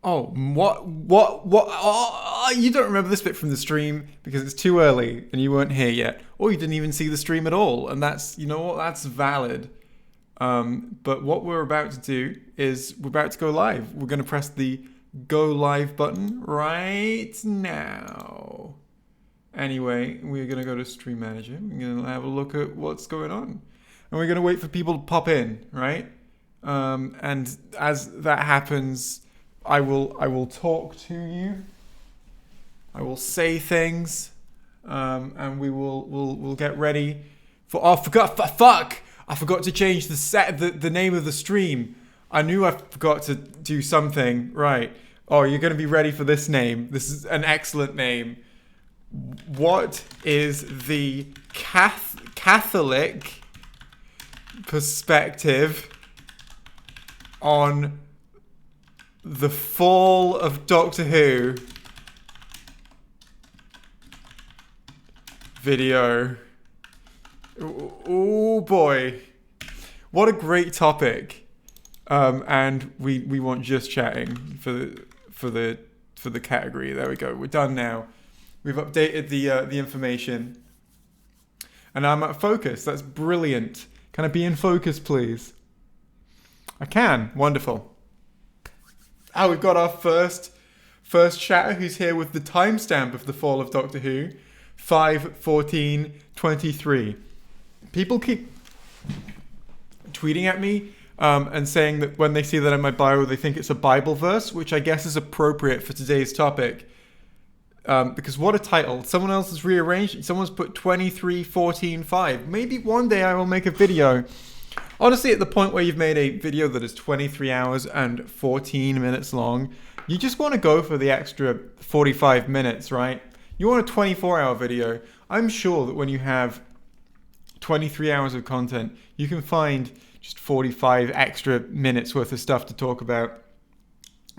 Oh, what? Oh, you don't remember this bit from the stream because it's too early and you weren't here yet, or you didn't even see the stream at all, and that's, you know what, that's valid. But what we're about to do is we're about to go live. We're going to press the go live button right now. Anyway, we're going to go to Stream Manager. We're going to have a look at what's going on. And we're going to wait for people to pop in, right? And as that happens, I will talk to you. I will say things, and we'll get ready for. Oh, fuck! I forgot to change the name of the stream. I knew I forgot to do something. Right. Oh, you're going to be ready for this name. This is an excellent name. What is the Catholic perspective on the fall of Doctor Who video? Oh boy, what a great topic! And we want just chatting for the category. There we go. We're done now. We've updated the information, and I'm at focus. That's brilliant. Can I be in focus, please? I can. Wonderful. Oh, we've got our first chatter who's here with the timestamp of the fall of Doctor Who, 5/14/23. People keep tweeting at me and saying that when they see that in my bio, they think it's a Bible verse, which I guess is appropriate for today's topic. Because what a title. Someone else has rearranged it. Someone's put 23/14/5. Maybe one day I will make a video. Honestly, at the point where you've made a video that is 23 hours and 14 minutes long, you just want to go for the extra 45 minutes, right? You want a 24-hour video. I'm sure that when you have 23 hours of content, you can find just 45 extra minutes worth of stuff to talk about.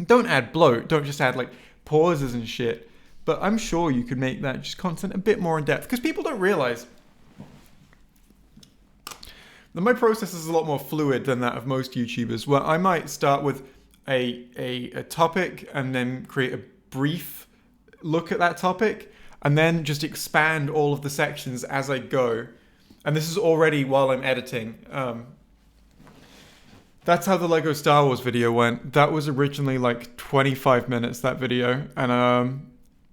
Don't add bloat. Don't just add like pauses and shit. But I'm sure you could make that just content a bit more in depth, because people don't realize that my process is a lot more fluid than that of most YouTubers, where I might start with a topic and then create a brief look at that topic and then just expand all of the sections as I go. And this is already while I'm editing. That's how the Lego Star Wars video went. That was originally like 25 minutes, that video. And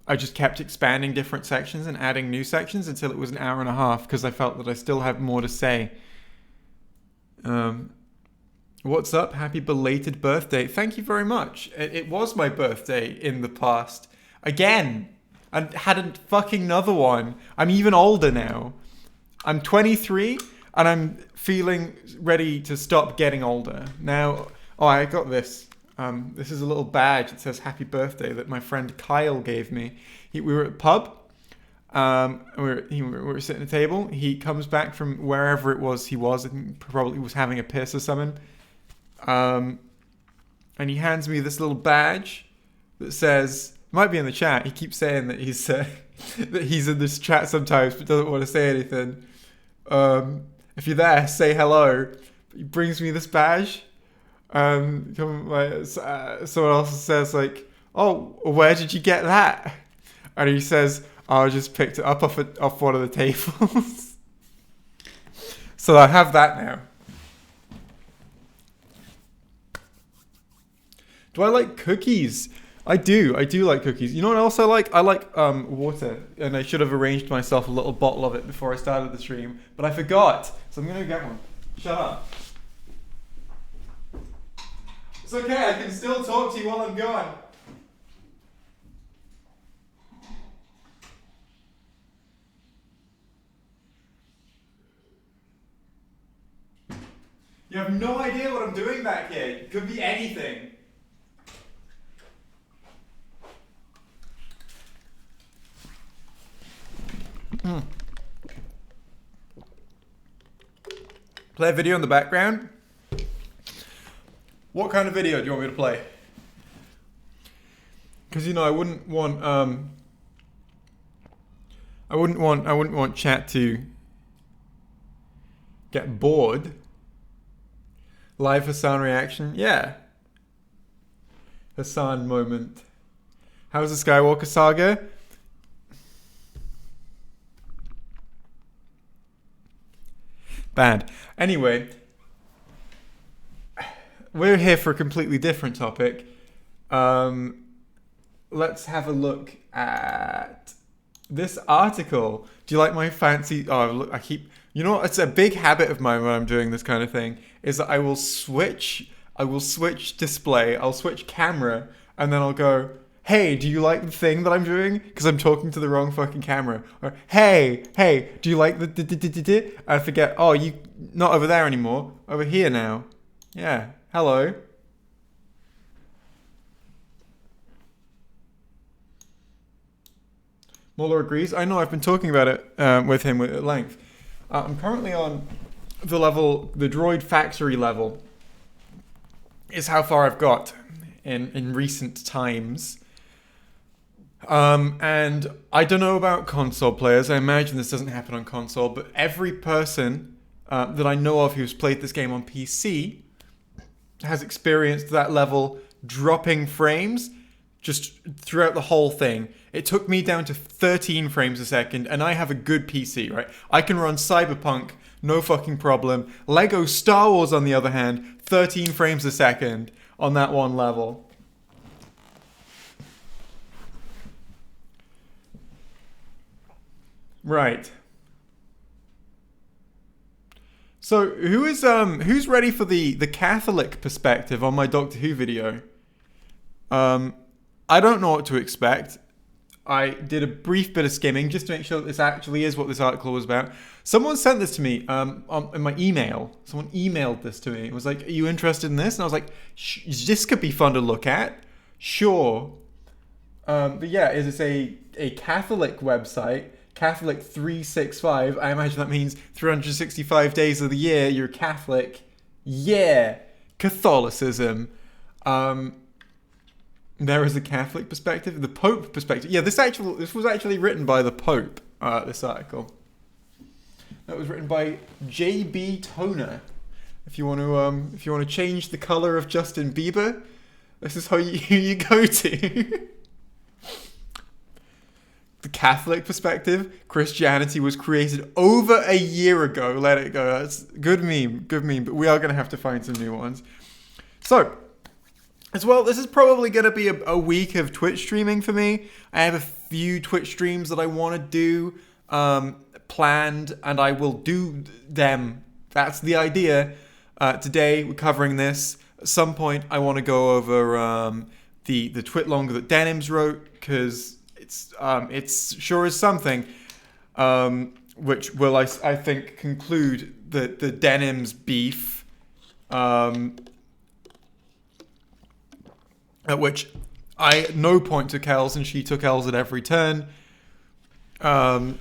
I just kept expanding different sections and adding new sections until it was an hour and a half, because I felt that I still had more to say. What's up? Happy belated birthday. Thank you very much. It was my birthday in the past. Again. I had a fucking another one. I'm even older now. I'm 23 and I'm feeling ready to stop getting older. Now, I got this. This is a little badge that says happy birthday that my friend Kyle gave me. We were at a pub. We were sitting at a table. He comes back from wherever it was he was. I think probably was having a piss or something. And he hands me this little badge that says, might be in the chat. He keeps saying that he's that he's in this chat sometimes, but doesn't want to say anything. If you're there, say hello. He brings me this badge. Someone else says like, "Oh, where did you get that?" And he says, "I just picked it up off one of the tables." So I have that now. Do I like cookies? I do like cookies. You know what else I like? I like water. And I should have arranged myself a little bottle of it before I started the stream, but I forgot. So I'm going to get one. Shut up. It's okay, I can still talk to you while I'm gone. You have no idea what I'm doing back here. It could be anything. Play a video in the background. What kind of video do you want me to play? Because I wouldn't want chat to get bored. Live for sound reaction, yeah. Hassan moment. How's the Skywalker saga? Bad. Anyway, we're here for a completely different topic. Let's have a look at this article. Do you like my fancy... Oh, look, I keep... You know what? It's a big habit of mine when I'm doing this kind of thing, is that I will switch display, I'll switch camera, and then I'll go, hey, do you like the thing that I'm doing? Because I'm talking to the wrong fucking camera. Or, hey, do you like the... I forget, oh, you not over there anymore, over here now. Yeah, hello. Muller agrees. I know, I've been talking about it with him at length. I'm currently on the droid factory level, is how far I've got in recent times. And I don't know about console players. I imagine this doesn't happen on console, but every person that I know of who's played this game on PC has experienced that level dropping frames just throughout the whole thing. It took me down to 13 frames a second, and I have a good PC, right? I can run Cyberpunk, no fucking problem. Lego Star Wars, on the other hand, 13 frames a second on that one level. Right. So who's ready for the Catholic perspective on my Doctor Who video? I don't know what to expect. I did a brief bit of skimming just to make sure that this actually is what this article was about. Someone sent this to me in my email. Someone emailed this to me. It was like, are you interested in this? And I was like, this could be fun to look at. Sure. But yeah, it's a Catholic website, Catholic 365. I imagine that means 365 days of the year you're Catholic. Yeah. Catholicism. There is a Catholic perspective, the Pope perspective. Yeah, this was actually written by the Pope. This article. That was written by J.B. Toner. If you want to change the color of Justin Bieber, this is who you go to. The Catholic perspective. Christianity was created over a year ago. Let it go. That's good meme. But we are going to have to find some new ones. So. As well, this is probably going to be a week of Twitch streaming for me. I have a few Twitch streams that I want to do planned, and I will do them. That's the idea. Today, we're covering this. At some point, I want to go over the twit longer that Denims wrote, because it's sure is something, which will, I think, conclude the Denims beef. At which I at no point took L's, and she took L's at every turn. And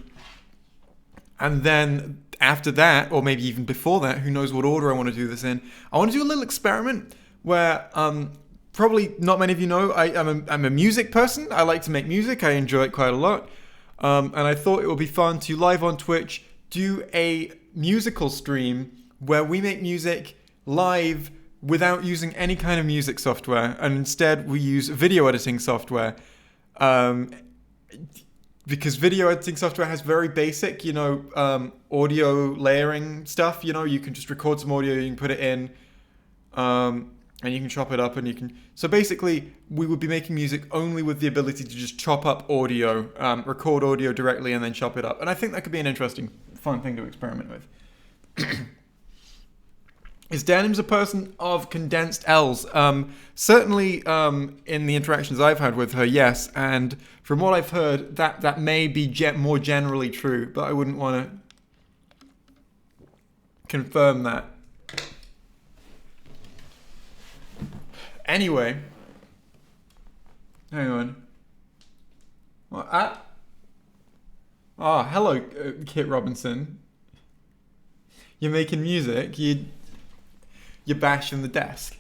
then after that, or maybe even before that, who knows what order I want to do this in, I want to do a little experiment where probably not many of you know, I'm a music person. I like to make music. I enjoy it quite a lot. And I thought it would be fun to live on Twitch do a musical stream where we make music live without using any kind of music software, and instead we use video editing software, because video editing software has very basic, audio layering stuff. You can just record some audio, you can put it in, and you can chop it up, and you can... So basically, we would be making music only with the ability to just chop up audio, record audio directly, and then chop it up. And I think that could be an interesting, fun thing to experiment with. Is Denims a person of condensed L's? Certainly, in the interactions I've had with her, yes. And from what I've heard, that may be more generally true, but I wouldn't want to confirm that. Anyway. Hang on. Hello, Kit Robinson. You're making music. You're bashing the desk.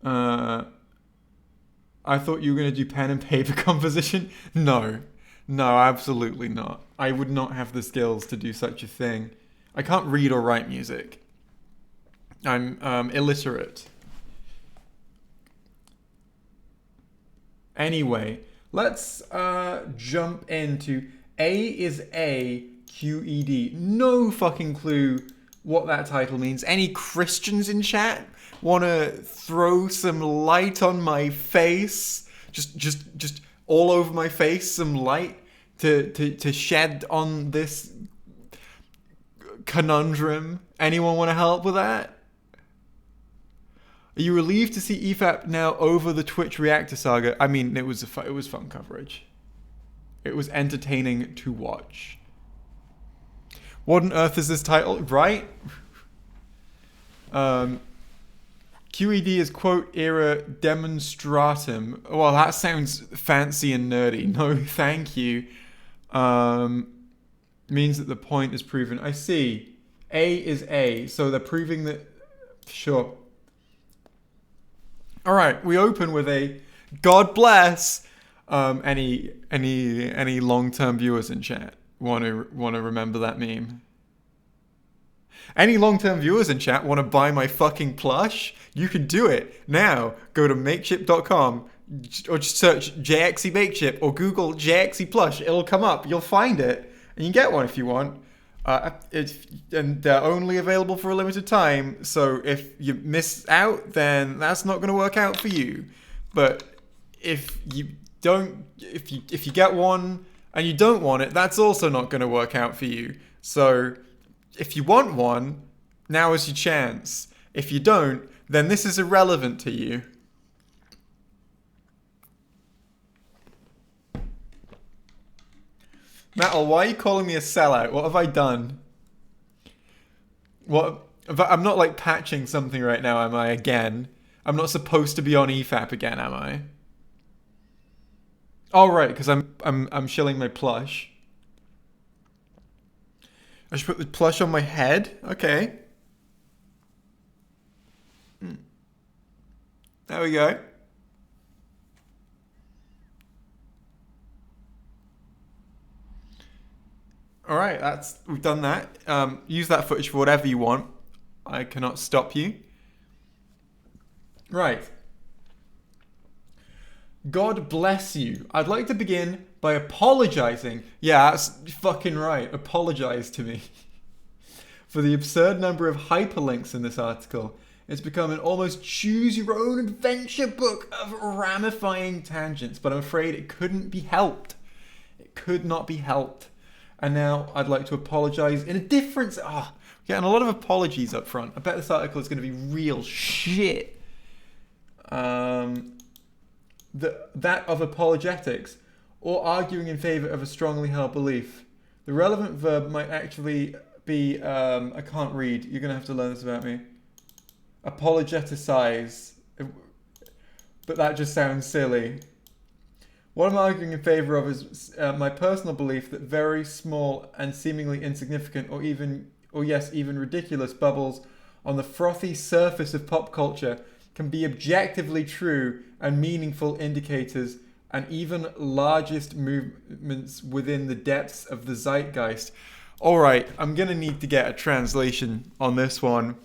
I thought you were going to do pen and paper composition. No, absolutely not. I would not have the skills to do such a thing. I can't read or write music. I'm illiterate. Anyway, let's jump into A is A, QED. No fucking clue what that title means. Any Christians in chat want to throw some light on my face? Just all over my face, some light to shed on this conundrum. Anyone want to help with that? Are you relieved to see EFAP now over the Twitch reactor saga? I mean, it was fun coverage. It was entertaining to watch. What on earth is this title? Right? QED is quote era demonstratum. Well, that sounds fancy and nerdy. No, thank you. Means that the point is proven. I see. A is A, so they're proving that. Sure. All right, we open with a God bless. Any long-term viewers in chat want to remember that meme? Any long-term viewers in chat want to buy my fucking plush? You can do it now. Go to makeship.com or just search JXE Makeship or Google JXE plush. It'll come up. You'll find it, and you can get one if you want. And they're only available for a limited time. So if you miss out, then that's not going to work out for you. But if you get one and you don't want it, that's also not going to work out for you. So if you want one, now is your chance. If you don't, then this is irrelevant to you. Metal, why are you calling me a sellout? What have I done? What? I'm not like patching something right now, am I? Again, I'm not supposed to be on EFAP again, am I? Oh right, because I'm shilling my plush. I should put the plush on my head. Okay. There we go. All right, we've done that. Use that footage for whatever you want. I cannot stop you. Right. God bless you. I'd like to begin by apologizing. Yeah, that's fucking right. Apologize to me for the absurd number of hyperlinks in this article. It's become an almost choose-your-own-adventure book of ramifying tangents, but I'm afraid it couldn't be helped. It could not be helped. And now I'd like to apologize in a different... getting a lot of apologies up front. I bet this article is going to be real shit. That of apologetics, or arguing in favor of a strongly held belief. The relevant verb might actually be... I can't read. You're going to have to learn this about me. Apologeticize. But that just sounds silly. What I'm arguing in favor of is my personal belief that very small and seemingly insignificant or even ridiculous bubbles on the frothy surface of pop culture can be objectively true and meaningful indicators and even largest movements within the depths of the zeitgeist. All right, I'm going to need to get a translation on this one.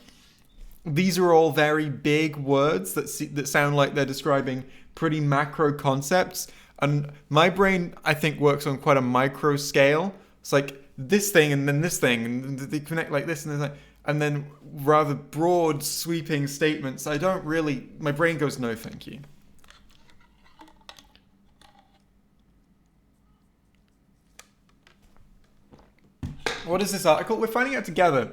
These are all very big words that sound like they're describing pretty macro concepts. And my brain, I think, works on quite a micro scale. It's like this thing and then this thing, and they connect like this and then rather broad, sweeping statements. My brain goes, no, thank you. What is this article? We're finding out together.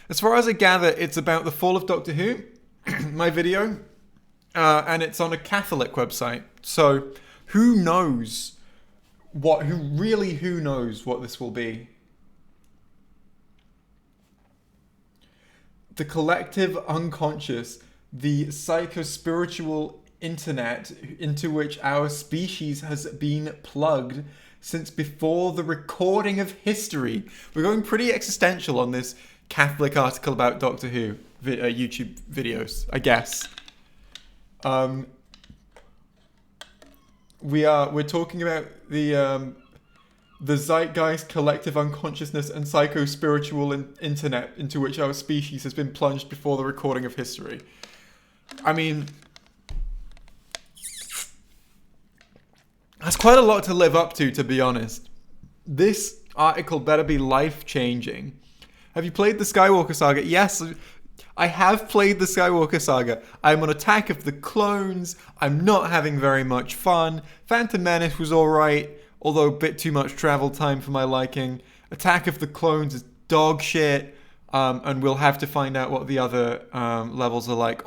As far as I gather, it's about the fall of Doctor Who, my video. And it's on a Catholic website. So who knows what this will be? The collective unconscious, the psychospiritual internet into which our species has been plugged since before the recording of history. We're going pretty existential on this Catholic article about Doctor Who YouTube videos, I guess. We're talking about the zeitgeist, collective unconsciousness, and psycho-spiritual internet into which our species has been plunged before the recording of history. I mean, That's quite a lot to live up to be honest. This article better be life-changing. Have you played the Skywalker Saga? Yes, I have played the Skywalker Saga. I'm on Attack of the Clones. I'm not having very much fun. Phantom Menace was alright, although a bit too much travel time for my liking. Attack of the Clones is dog shit, and we'll have to find out what the other levels are like.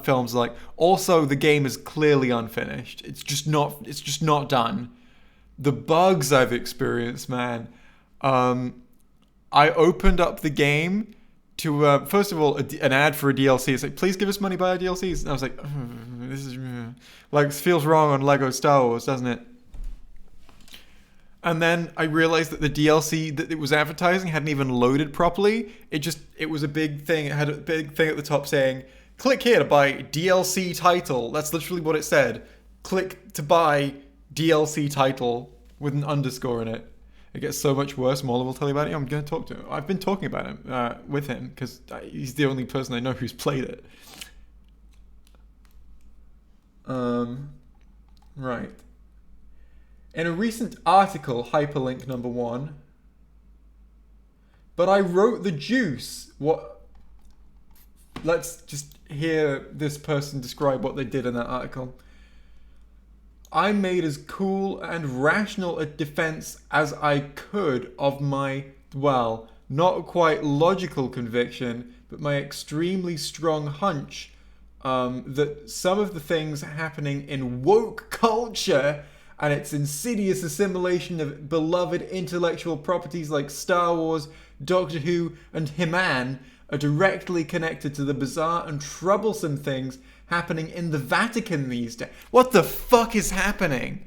Films are like. Also, the game is clearly unfinished. It's just not done. The bugs I've experienced, man. I opened up the game to first of all an ad for a DLC. It's like, please give us money, buy our DLCs. And I was like, this is like, feels wrong on Lego Star Wars, doesn't it? And then I realized that the DLC that it was advertising hadn't even loaded properly. It was a big thing. It had a big thing at the top saying, click here to buy DLC title. That's literally what it said. Click to buy DLC title with an underscore in it. It gets so much worse. Mola will tell you about it. I'm going to talk to him. I've been talking about him with him because he's the only person I know who's played it. Right. In a recent article, hyperlink number 1, but I wrote the juice. What? Let's just hear this person describe what they did in that article. I made as cool and rational a defense as I could of my, well, not quite logical conviction, but my extremely strong hunch that some of the things happening in woke culture and its insidious assimilation of beloved intellectual properties like Star Wars, Doctor Who, and He-Man are directly connected to the bizarre and troublesome things happening in the Vatican these days. What the fuck is happening?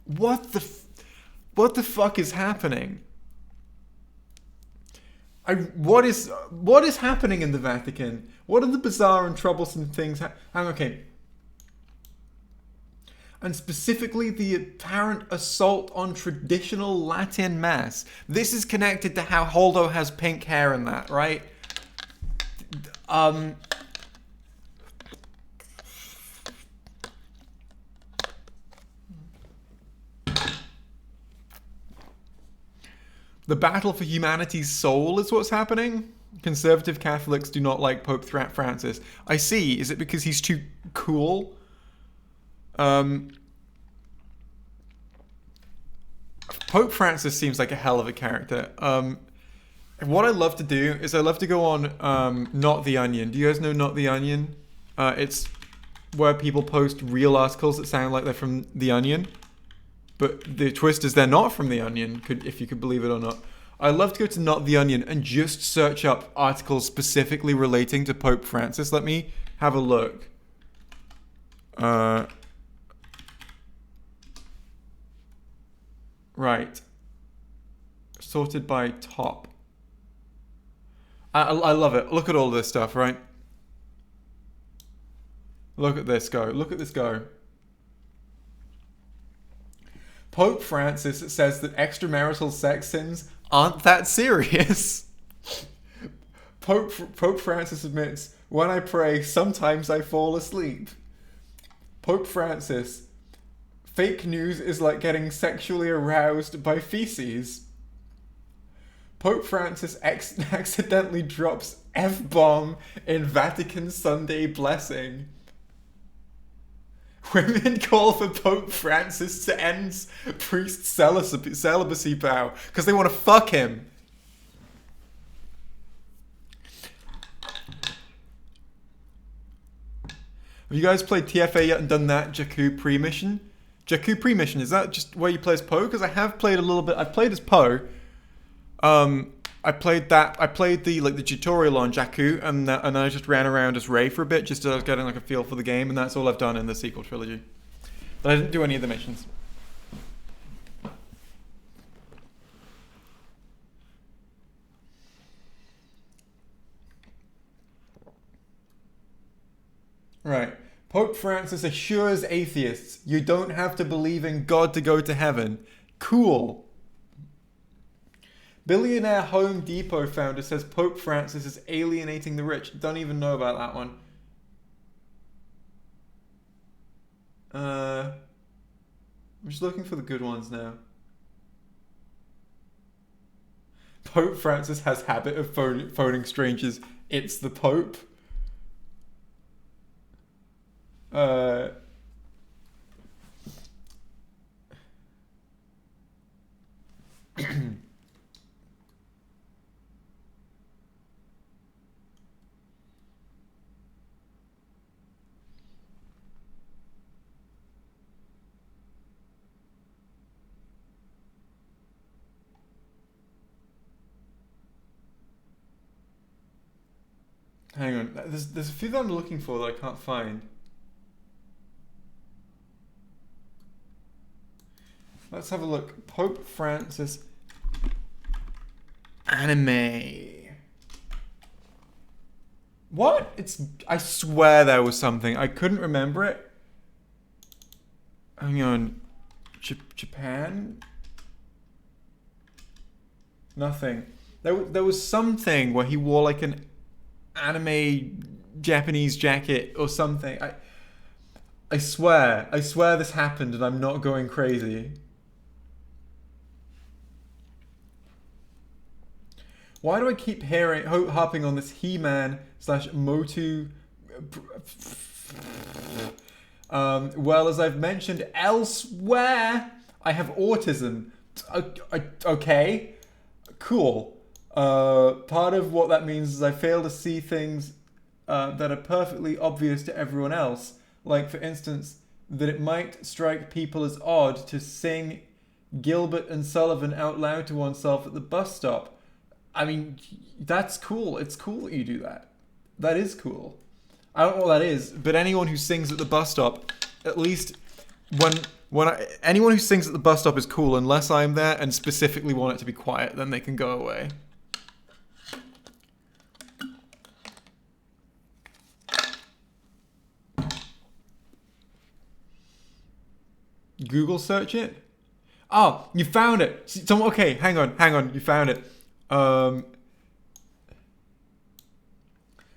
What the fuck is happening? What is happening in the Vatican? What are the bizarre and troublesome things? Okay. And specifically the apparent assault on traditional Latin Mass. This is connected to how Holdo has pink hair and that, right? The battle for humanity's soul is what's happening. Conservative Catholics do not like Pope Francis. I see. Is it because he's too cool? Pope Francis seems like a hell of a character. What I love to do is I love to go on Not the Onion. Do you guys know Not the Onion? It's where people post real articles that sound like they're from The Onion. But the twist is they're not from The Onion, if you could believe it or not. I love to go to Not the Onion and just search up articles specifically relating to Pope Francis. Let me have a look. Right. Sorted by top. I love it. Look at all this stuff, right? Look at this go. Look at this go. Pope Francis says that extramarital sex sins aren't that serious. Pope Francis admits, when I pray, sometimes I fall asleep. Pope Francis, fake news is like getting sexually aroused by feces. Pope Francis accidentally drops F-bomb in Vatican Sunday blessing. Women call for Pope Francis to end priest celibacy vow because they want to fuck him. Have you guys played TFA yet and done that Jakku pre-mission? Jakku pre-mission, is that just where you play as Poe? Because I have played a little bit. I've played as Poe. I played that. I played the tutorial on Jakku, and I just ran around as Rey for a bit, just as I was getting like a feel for the game, and that's all I've done in the sequel trilogy. But I didn't do any of the missions. Right. Pope Francis assures atheists, you don't have to believe in God to go to heaven. Cool. Billionaire Home Depot founder says Pope Francis is alienating the rich. Don't even know about that one. I'm just looking for the good ones now. Pope Francis has habit of phoning strangers. It's the Pope. Hang on, there's a few that I'm looking for that I can't find. Let's have a look. Pope Francis anime. What? I swear there was something. I couldn't remember it. Hang on. Japan? Nothing. There was something where he wore like an anime Japanese jacket or something. I swear this happened and I'm not going crazy. Why do I keep harping on this He-Man / Motu? Well, as I've mentioned elsewhere, I have autism. Okay, cool. Part of what that means is I fail to see things that are perfectly obvious to everyone else. Like, for instance, that it might strike people as odd to sing Gilbert and Sullivan out loud to oneself at the bus stop. I mean, that's cool. It's cool that you do that. That is cool. I don't know what that is, but anyone who sings at the bus stop, at least anyone who sings at the bus stop is cool unless I'm there and specifically want it to be quiet, then they can go away. Google search it? Oh, you found it. Okay, hang on. You found it.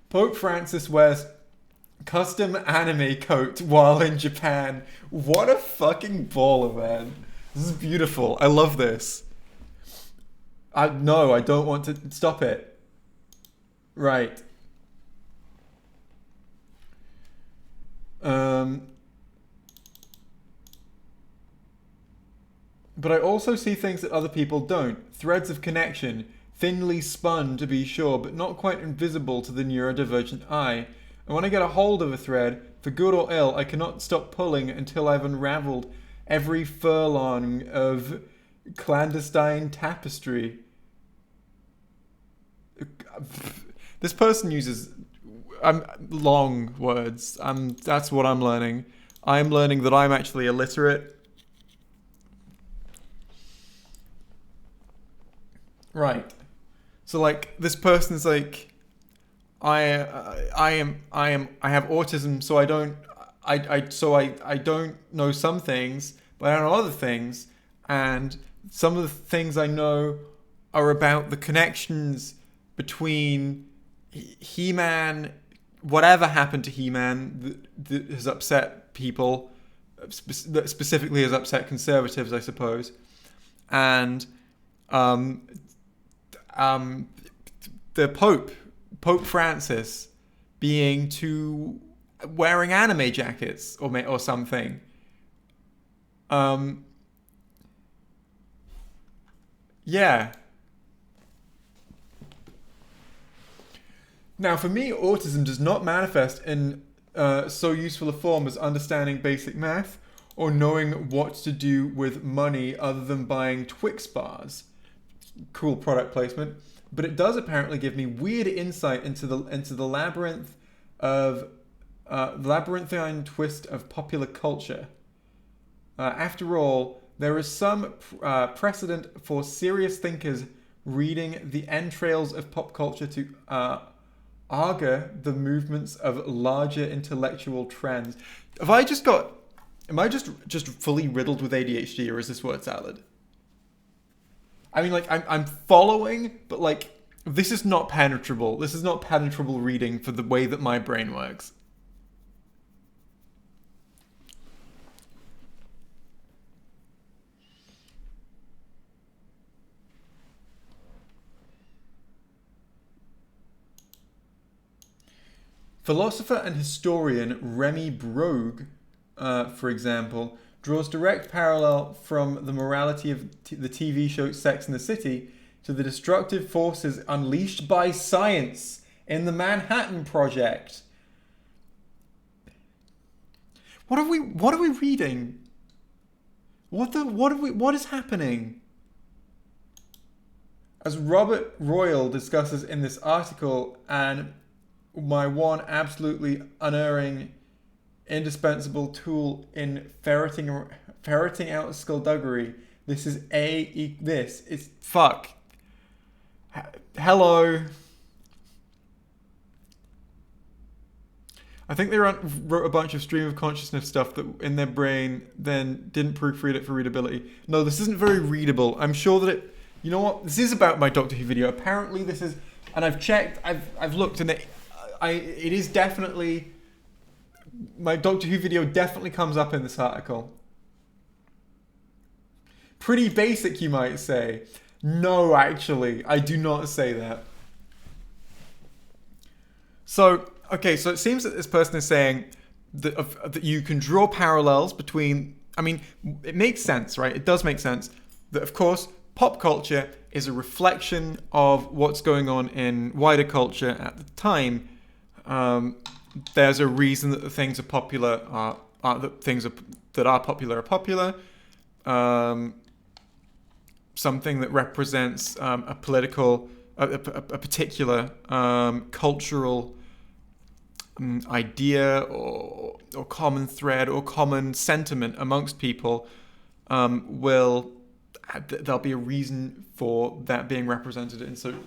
Pope Francis wears custom anime coat while in Japan. What a fucking baller, man. This is beautiful. I love this. No, I don't want to stop it. Right. But I also see things that other people don't. Threads of connection. Thinly spun, to be sure, but not quite invisible to the neurodivergent eye. And when I get a hold of a thread, for good or ill, I cannot stop pulling until I've unraveled every furlong of clandestine tapestry. This person uses long words. That's what I'm learning. I'm learning that I'm actually illiterate. Right. So like this person's like, I have autism, so I don't know some things, but I know other things, and some of the things I know are about the connections between He-Man, whatever happened to He-Man that has upset people, that specifically has upset conservatives, I suppose, and the Pope Francis being wearing anime jackets or something. Yeah. Now, for me, autism does not manifest in so useful a form as understanding basic math or knowing what to do with money other than buying Twix bars. Cool product placement. But it does apparently give me weird insight into the labyrinth of labyrinthine twist of popular culture. After all, there is some precedent for serious thinkers reading the entrails of pop culture to augur the movements of larger intellectual trends. Am I just fully riddled with ADHD, or is this word salad? I mean, like, I'm following, but, like, this is not penetrable. This is not penetrable reading for the way that my brain works. Philosopher and historian Remy Brogue, for example, draws direct parallel from the morality of the TV show Sex and the City to the destructive forces unleashed by science in the Manhattan Project. What are we reading? What is happening? As Robert Royal discusses in this article, and my one absolutely unerring, indispensable tool in ferreting out skullduggery, this is this is fuck. Hello. I think they wrote a bunch of stream of consciousness stuff that in their brain, then didn't proofread it for readability. No, this isn't very readable. I'm sure that it. You know what? This is about my Doctor Who video. Apparently, this is, and I've checked. I've looked, and it is definitely. My Doctor Who video definitely comes up in this article. Pretty basic, you might say. No, actually, I do not say that. So, okay, so it seems that this person is saying that you can draw parallels between. I mean, it makes sense, right? It does make sense that, of course, pop culture is a reflection of what's going on in wider culture at the time. There's a reason that the things are popular that are popular. Something that represents a particular cultural idea or common thread or common sentiment amongst people there'll be a reason for that being represented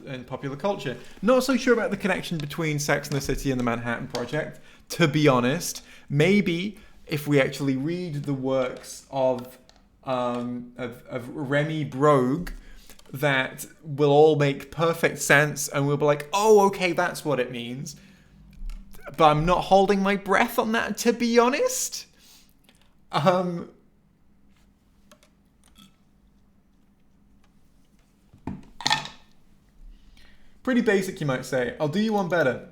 in popular culture. Not so sure about the connection between Sex and the City and the Manhattan Project, to be honest. Maybe if we actually read the works of Remy Brogue, that will all make perfect sense, and we'll be like, oh, okay, that's what it means. But I'm not holding my breath on that, to be honest. Pretty basic, you might say. I'll do you one better.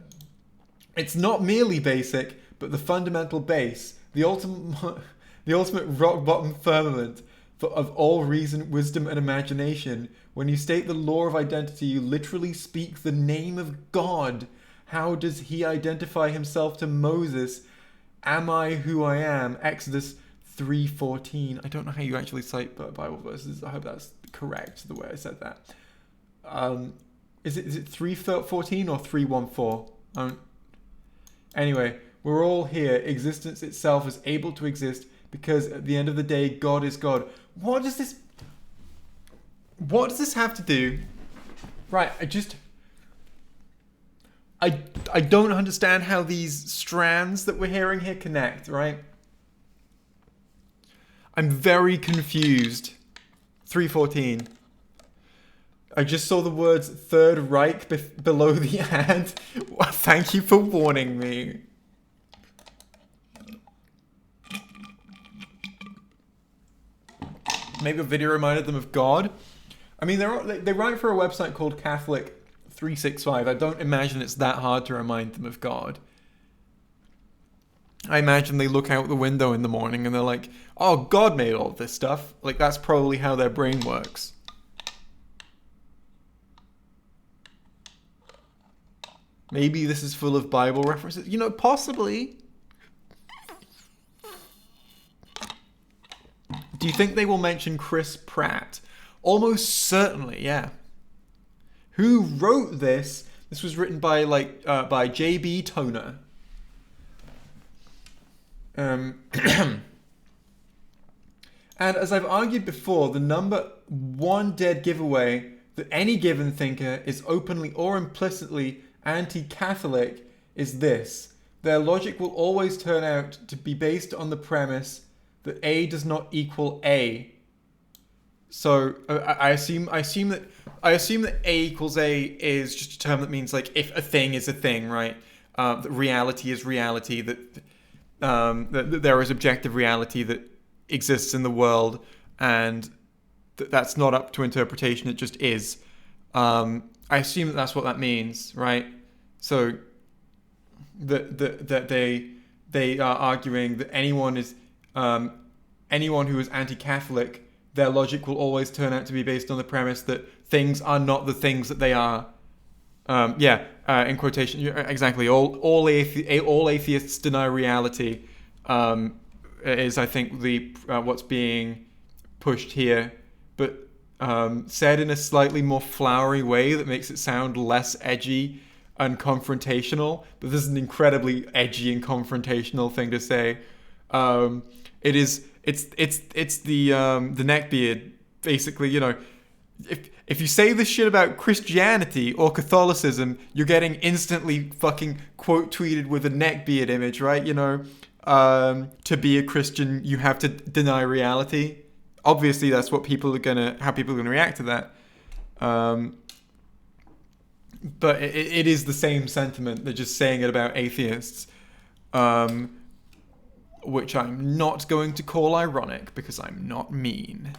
It's not merely basic, but the fundamental base, the ultimate rock bottom firmament of all reason, wisdom, and imagination. When you state the law of identity, you literally speak the name of God. How does he identify himself to Moses? Am I who I am? Exodus 3:14. I don't know how you actually cite Bible verses. I hope that's correct, the way I said that. Is it 3:14 or 3:14? Anyway, we're all here. Existence itself is able to exist because at the end of the day, God is God. What does this have to do? Right, I don't understand how these strands that we're hearing here connect, right? I'm very confused. 3:14. I just saw the words Third Reich below the ad. Thank you for warning me. Maybe a video reminded them of God. I mean, they write for a website called Catholic 365. I don't imagine it's that hard to remind them of God. I imagine they look out the window in the morning and they're like, oh, God made all this stuff. Like, that's probably how their brain works. Maybe this is full of Bible references. You know, possibly. Do you think they will mention Chris Pratt? Almost certainly, yeah. Who wrote this? This was written by J.B. Toner. And as I've argued before, the number one dead giveaway that any given thinker is openly or implicitly anti-Catholic is this. Their logic will always turn out to be based on the premise that A does not equal A. So I assume that A equals A is just a term that means like if a thing is a thing, right? That reality is reality. That there is objective reality that exists in the world, and that's not up to interpretation. It just is. I assume that that's what that means, right? So that they are arguing that anyone who is anti-Catholic, their logic will always turn out to be based on the premise that things are not the things that they are. In quotation, exactly. All atheists deny reality. Is, I think, the what's being pushed here, but said in a slightly more flowery way that makes it sound less edgy and confrontational. But this is an incredibly edgy and confrontational thing to say. It's the neckbeard, basically. You know, if you say this shit about Christianity or Catholicism, you're getting instantly fucking quote tweeted with a neckbeard image, right? You know, to be a Christian, you have to deny reality. Obviously, that's what how people are gonna react to that. But it is the same sentiment. They're just saying it about atheists, which I'm not going to call ironic because I'm not mean.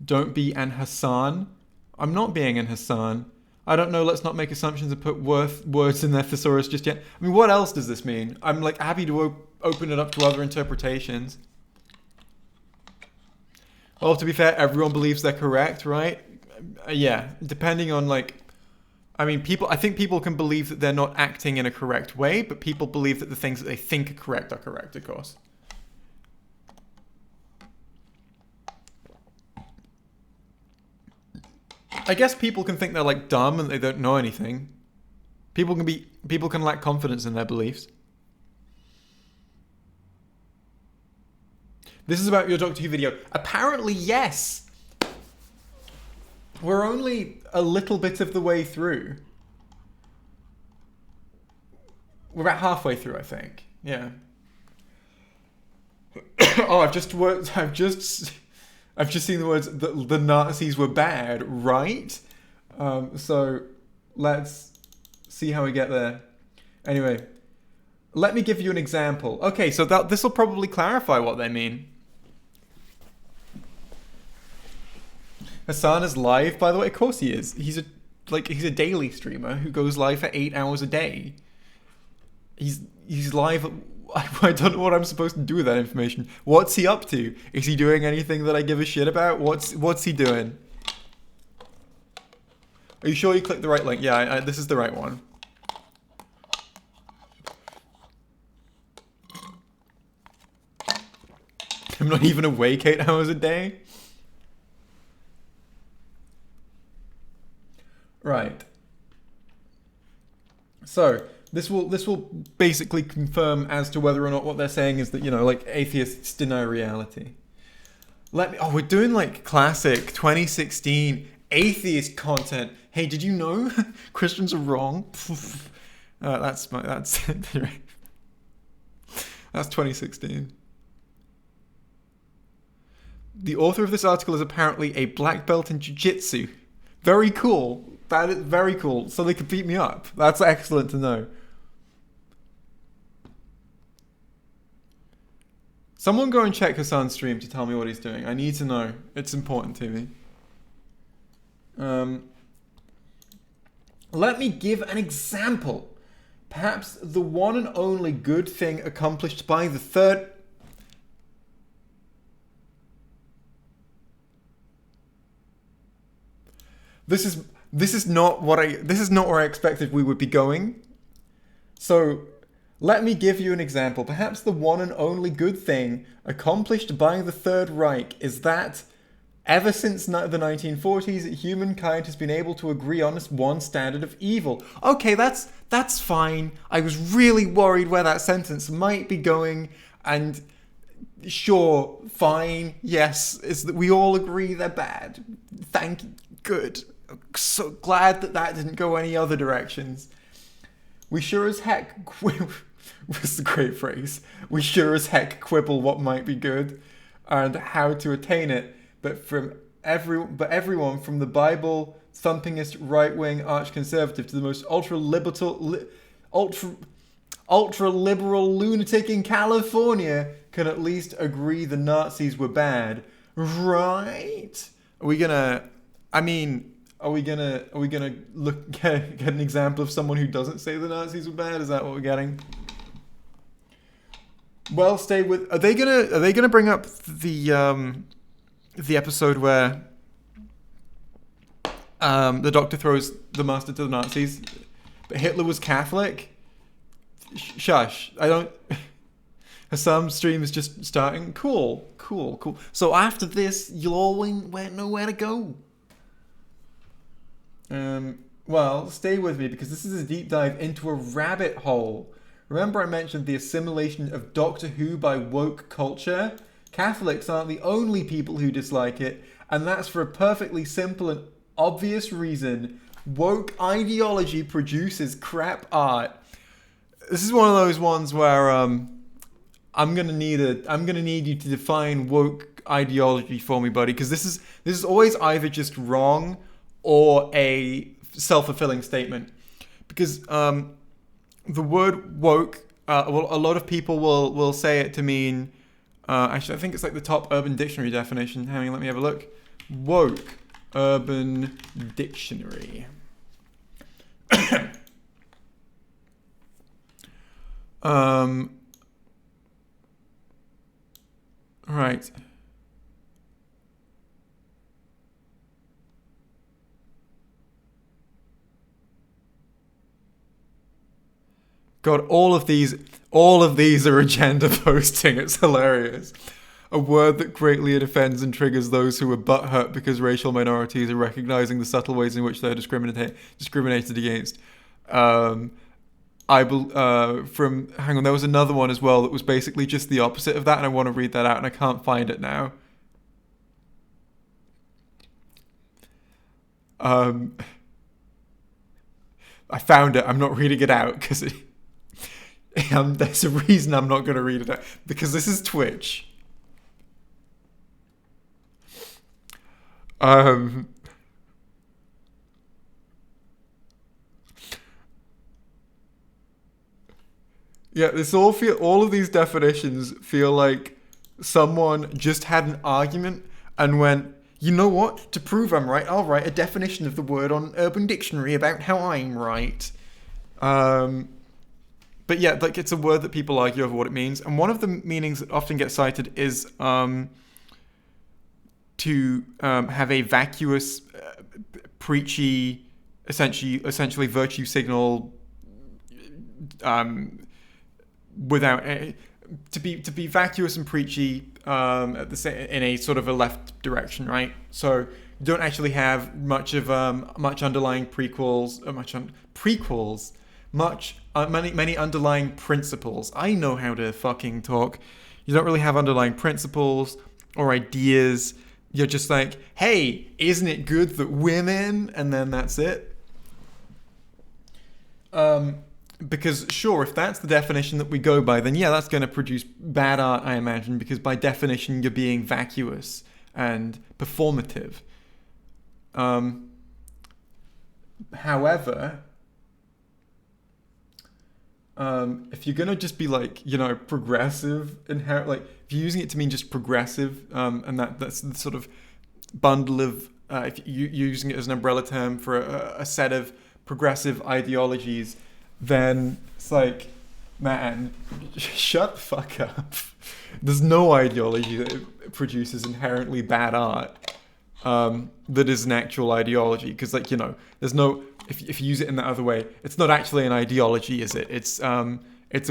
Don't be an Hassan. I'm not being an Hassan. I don't know, let's not make assumptions and put words in their thesaurus just yet. I mean, what else does this mean? I'm like happy to open it up to other interpretations. Well, to be fair, everyone believes they're correct, right? Yeah, depending on I think people can believe that they're not acting in a correct way, but people believe that the things that they think are correct, of course. I guess people can think they're like dumb and they don't know anything. People can lack confidence in their beliefs. This is about your Doctor Who video. Apparently, yes. We're only a little bit of the way through. We're about halfway through, I think. Yeah. Oh, I've just seen the words that the Nazis were bad, right? So let's see how we get there. Anyway, let me give you an example. Okay, so this will probably clarify what they mean. Hassan is live, by the way. Of course he is. He's a daily streamer who goes live for 8 hours a day. He's live. I don't know what I'm supposed to do with that information. What's he up to? Is he doing anything that I give a shit about? What's he doing? Are you sure you clicked the right link? Yeah, this is the right one. I'm not even awake 8 hours a day. Right. So this will basically confirm as to whether or not what they're saying is that, you know, like, atheists deny reality. We're doing like classic 2016 atheist content. Hey, did you know Christians are wrong? That's 2016. The author of this article is apparently a black belt in jiu-jitsu. Very cool. That is very cool. So they could beat me up. That's excellent to know. Someone go and check Hassan's stream to tell me what he's doing. I need to know. It's important to me. Let me give an example. Perhaps the one and only good thing accomplished by the third... This is not where I expected we would be going. So, let me give you an example. Perhaps the one and only good thing accomplished by the Third Reich is that ever since the 1940s, humankind has been able to agree on one standard of evil. Okay, that's fine. I was really worried where that sentence might be going, and sure, fine, yes, it's that we all agree they're bad. Thank you. Good. So glad that didn't go any other directions. We sure as heck was the great phrase. We sure as heck quibble what might be good and how to attain it. But everyone from the Bible thumpingest right-wing arch-conservative to the most ultra-liberal lunatic in California can at least agree the Nazis were bad. Right? Are we gonna... I mean... Are we gonna look get an example of someone who doesn't say the Nazis were bad? Is that what we're getting? Well, stay with. Are they gonna bring up the episode where the Doctor throws the master to the Nazis, but Hitler was Catholic? Shush! I don't. Some stream is just starting. Cool. So after this, you'll all know where to go. Well, stay with me because this is a deep dive into a rabbit hole. Remember I mentioned the assimilation of Doctor Who by woke culture? Catholics aren't the only people who dislike it, and that's for a perfectly simple and obvious reason. Woke ideology produces crap art. This is one of those ones where I'm gonna need you to define woke ideology for me, buddy, because this is always either just wrong or a self-fulfilling statement. Because the word woke, well, a lot of people will say it to mean, actually I think it's like the top Urban Dictionary definition. Hang on, let me have a look. Woke, Urban Dictionary. Right. God, all of these are agenda posting. It's hilarious. A word that greatly offends and triggers those who are butthurt because racial minorities are recognizing the subtle ways in which they're discriminated against. Hang on, there was another one as well that was basically just the opposite of that, and I want to read that out, and I can't find it now. I found it. I'm not reading it out because there's a reason I'm not going to read it out, because this is Twitch. Yeah, all of these definitions feel like someone just had an argument and went, you know what? To prove I'm right, I'll write a definition of the word on Urban Dictionary about how I'm right. But yeah, like it's a word that people argue over what it means, and one of the meanings that often gets cited is to have a vacuous, preachy, essentially virtue signal, without to be vacuous and preachy at the in a sort of a left direction, right? So you don't actually have much underlying many underlying principles. I know how to fucking talk. You don't really have underlying principles or ideas. You're just like, hey, isn't it good that women? And then that's it. Because sure, if that's the definition that we go by, then yeah, that's going to produce bad art, I imagine, because by definition you're being vacuous and performative. However, if you're going to just be like, progressive, like if you're using it to mean just progressive, and that's the sort of bundle of, if you're using it as an umbrella term for a set of progressive ideologies, then it's like, man, shut the fuck up. There's no ideology that produces inherently bad art that is an actual ideology, because there's no, if you use it in that other way, it's not actually an ideology, is it? It's a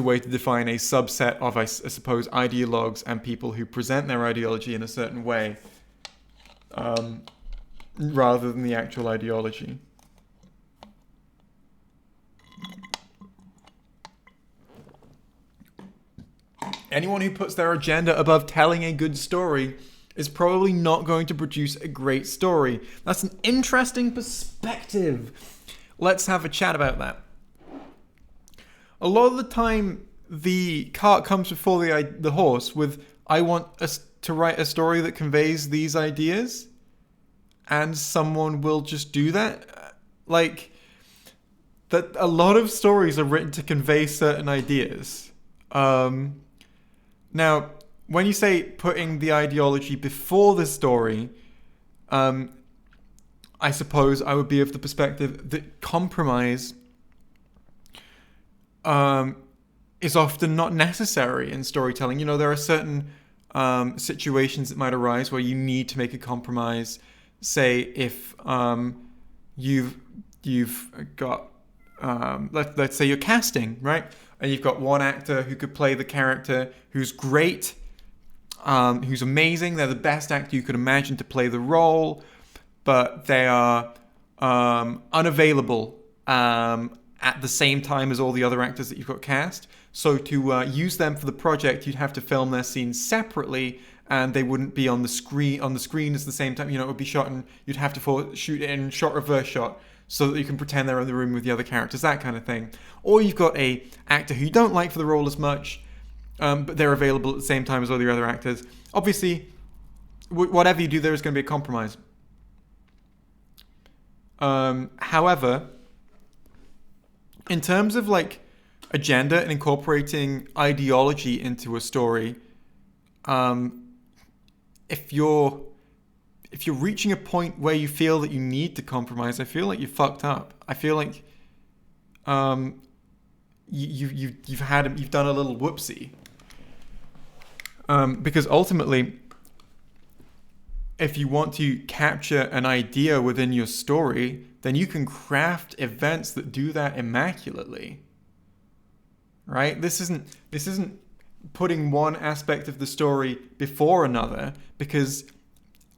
way to define a subset of, I suppose, ideologues and people who present their ideology in a certain way, rather than the actual ideology. Anyone who puts their agenda above telling a good story is probably not going to produce a great story. That's an interesting perspective. Let's have a chat about that. A lot of the time, the cart comes before the horse with, I want us to write a story that conveys these ideas, and someone will just do that. Like, that a lot of stories are written to convey certain ideas. Now, when you say putting the ideology before the story, I suppose I would be of the perspective that compromise is often not necessary in storytelling. You know, there are certain situations that might arise where you need to make a compromise. Say if you've got let's say you're casting, right, and you've got one actor who could play the character who's great, who's amazing. They're the best actor you could imagine to play the role, but they are unavailable at the same time as all the other actors that you've got cast. So to use them for the project, you'd have to film their scenes separately, and they wouldn't be on the screen at the same time. You know, it would be shot, and you'd have to shoot it in shot reverse shot so that you can pretend they're in the room with the other characters, that kind of thing. Or you've got a actor who you don't like for the role as much, but they're available at the same time as all the other actors. Obviously, whatever you do, there is going to be a compromise. However, in terms of like agenda and incorporating ideology into a story, if you're reaching a point where you feel that you need to compromise, I feel like you fucked up. I feel like you've done a little whoopsie. Because ultimately, if you want to capture an idea within your story, then you can craft events that do that immaculately. Right? This isn't putting one aspect of the story before another, because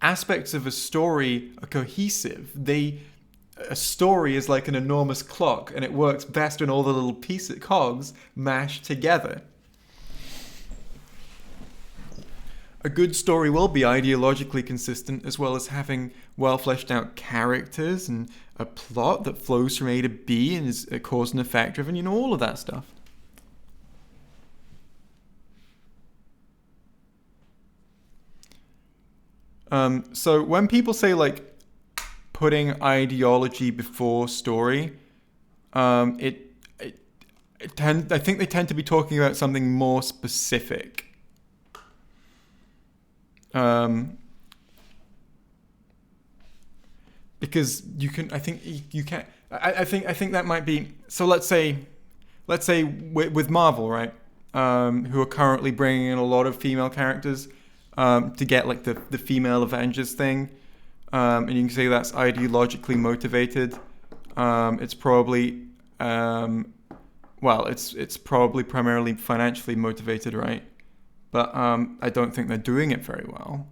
aspects of a story are cohesive. A story is like an enormous clock, and it works best when all the little cogs mash together. A good story will be ideologically consistent, as well as having well fleshed out characters and a plot that flows from A to B and is cause and effect driven, you know, all of that stuff. So when people say like putting ideology before story, I think they tend to be talking about something more specific. Because you can, I think you can. I think that might be. So let's say with Marvel, right? Who are currently bringing in a lot of female characters. To get like the female Avengers thing, and you can say that's ideologically motivated. It's probably it's probably primarily financially motivated, right? But I don't think they're doing it very well.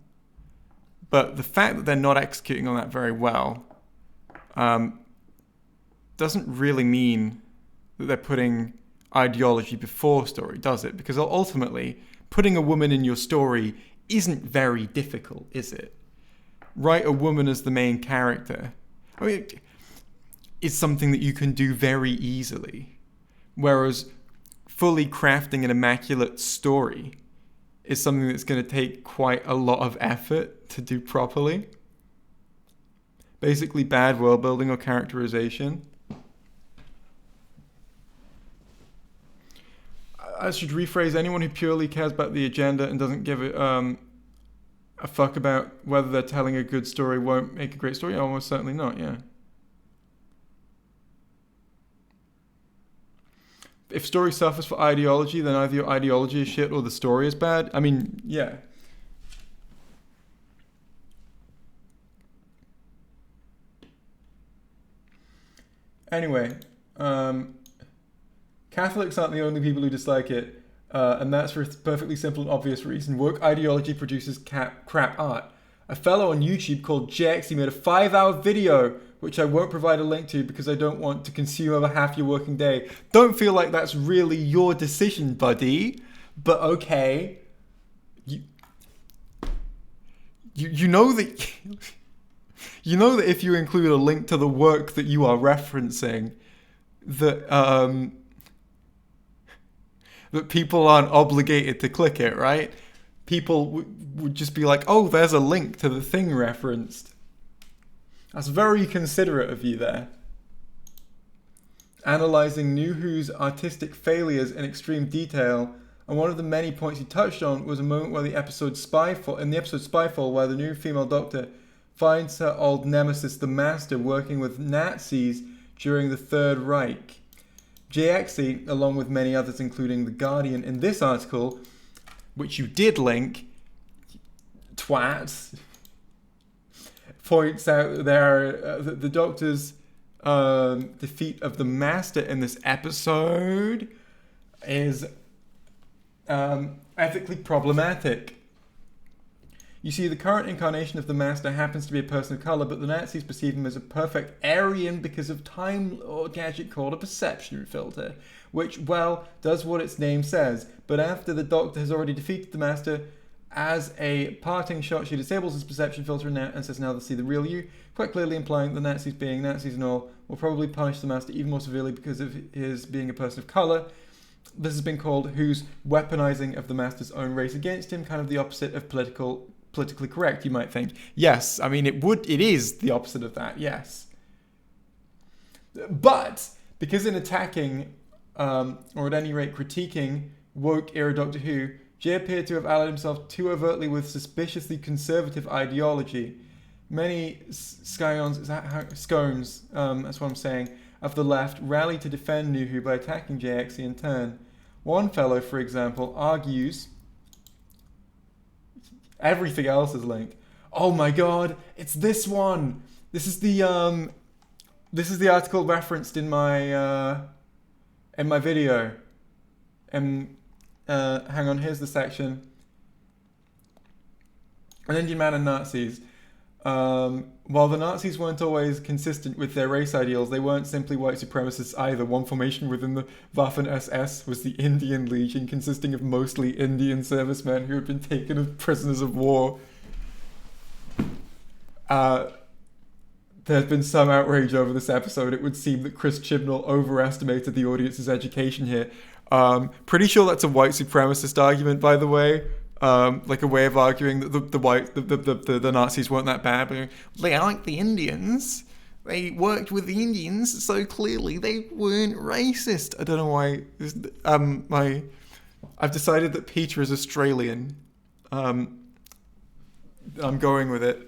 But the fact that they're not executing on that very well doesn't really mean that they're putting ideology before story, does it? Because ultimately, putting a woman in your story isn't very difficult, is it? Write a woman as the main character. I mean, it's something that you can do very easily. Whereas fully crafting an immaculate story is something that's going to take quite a lot of effort to do properly. Basically bad world building or characterization. I should rephrase, anyone who purely cares about the agenda and doesn't give it a fuck about whether they're telling a good story won't make a great story? Almost certainly not, yeah. If story suffers for ideology, then either your ideology is shit or the story is bad. I mean, yeah. Anyway, Catholics aren't the only people who dislike it, and that's for a perfectly simple and obvious reason. Woke ideology produces crap art. A fellow on YouTube called JXE made a 5-hour video, which I won't provide a link to because I don't want to consume over half your working day. Don't feel like that's really your decision, buddy, but okay. You know that... You know that if you include a link to the work that you are referencing, that that people aren't obligated to click it, right? People would just be like, oh, there's a link to the thing referenced. That's very considerate of you there. Analysing New Who's artistic failures in extreme detail, and one of the many points he touched on was a moment where in the episode Spyfall, where the new female doctor finds her old nemesis, the Master, working with Nazis during the Third Reich. JXE, along with many others, including The Guardian, in this article, which you did link, twat, points out there the Doctor's defeat of the Master in this episode is ethically problematic. You see, the current incarnation of the Master happens to be a person of colour, but the Nazis perceive him as a perfect Aryan because of time or gadget called a perception filter, which, well, does what its name says. But after the Doctor has already defeated the Master, as a parting shot, she disables his perception filter and says, now they'll see the real you, quite clearly implying that the Nazis, being Nazis and all, will probably punish the Master even more severely because of his being a person of colour. This has been called Who's weaponizing of the Master's own race against him, kind of the opposite of politically correct, you might think. Yes, I mean, it is the opposite of that, yes. But, because in attacking, or at any rate critiquing, woke-era Doctor Who, Jay appeared to have allied himself too overtly with suspiciously conservative ideology. Many scones, that's what I'm saying, of the left rallied to defend New Who by attacking JXE in turn. One fellow, for example, argues... Everything else is linked. Oh my god, it's this one! This is the article referenced in my video. Hang on, here's the section. An Indian man and Nazis. While the Nazis weren't always consistent with their race ideals, they weren't simply white supremacists either. One formation within the Waffen SS was the Indian Legion, consisting of mostly Indian servicemen who had been taken as prisoners of war. There's been some outrage over this episode. It would seem that Chris Chibnall overestimated the audience's education here. Pretty sure that's a white supremacist argument, by the way. Like a way of arguing that the Nazis weren't that bad, but they liked the Indians. They worked with the Indians, so clearly they weren't racist. I don't know why. I've decided that Peter is Australian. I'm going with it.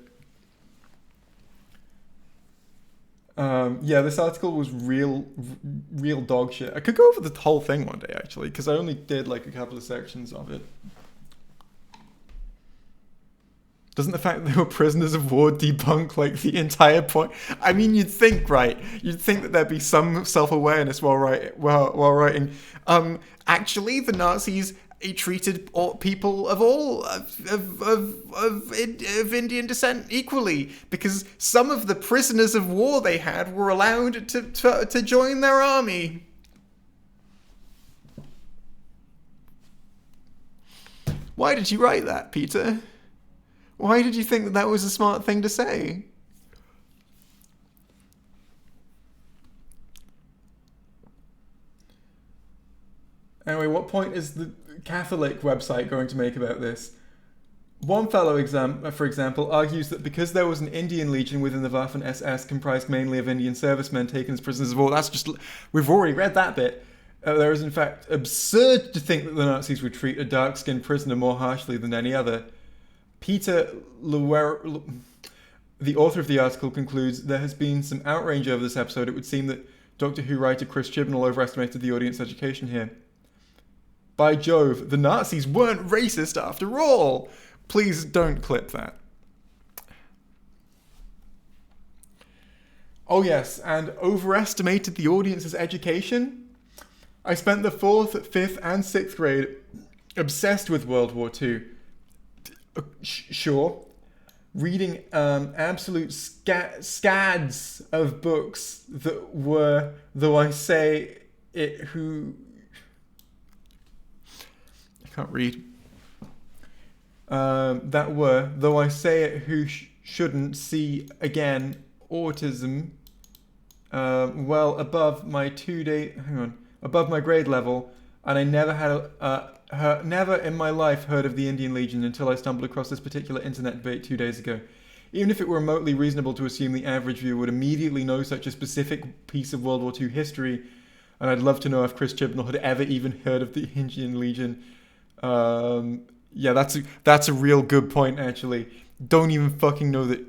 Yeah, this article was real dog shit. I could go over the whole thing one day, actually, because I only did like a couple of sections of it. Doesn't the fact that they were prisoners of war debunk like the entire point? I mean, you'd think, right? You'd think that there'd be some self-awareness while writing. Actually, the Nazis treated people of Indian descent equally, because some of the prisoners of war they had were allowed to join their army. Why did you write that, Peter? Why did you think that was a smart thing to say? Anyway, what point is the Catholic website going to make about this? One fellow, for example, argues that because there was an Indian Legion within the Waffen SS comprised mainly of Indian servicemen taken as prisoners of war, that's just... We've already read that bit. There is, in fact, absurd to think that the Nazis would treat a dark-skinned prisoner more harshly than any other. Peter Luer, the author of the article, concludes, there has been some outrage over this episode. It would seem that Doctor Who writer Chris Chibnall overestimated the audience education here. By Jove, the Nazis weren't racist after all. Please don't clip that. Oh yes, and overestimated the audience's education? I spent the 4th, 5th, and 6th grade obsessed with World War II. Sure. Reading absolute scads of books that were, though I say it who... I can't read. That were, though I say it who shouldn't, see again, autism, well above my above my grade level, and I never had never in my life heard of the Indian Legion until I stumbled across this particular internet debate 2 days ago. Even if it were remotely reasonable to assume the average viewer would immediately know such a specific piece of World War II history, and I'd love to know if Chris Chibnall had ever even heard of the Indian Legion. Yeah, that's a real good point, actually. Don't even fucking know that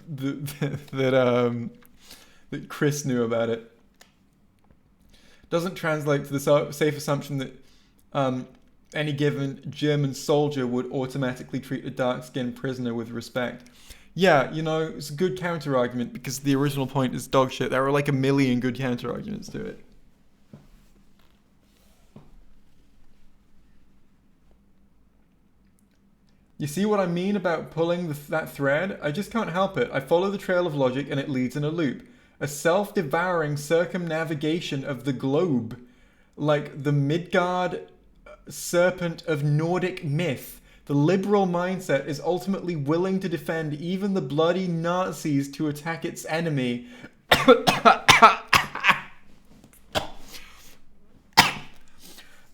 that Chris knew about it. Doesn't translate to the safe assumption that any given German soldier would automatically treat a dark-skinned prisoner with respect. Yeah, you know, it's a good counter-argument because the original point is dog shit. There are like a million good counter-arguments to it. You see what I mean about pulling that thread? I just can't help it. I follow the trail of logic and it leads in a loop. A self-devouring circumnavigation of the globe. Like the Midgard serpent of Nordic myth. The liberal mindset is ultimately willing to defend even the bloody Nazis to attack its enemy.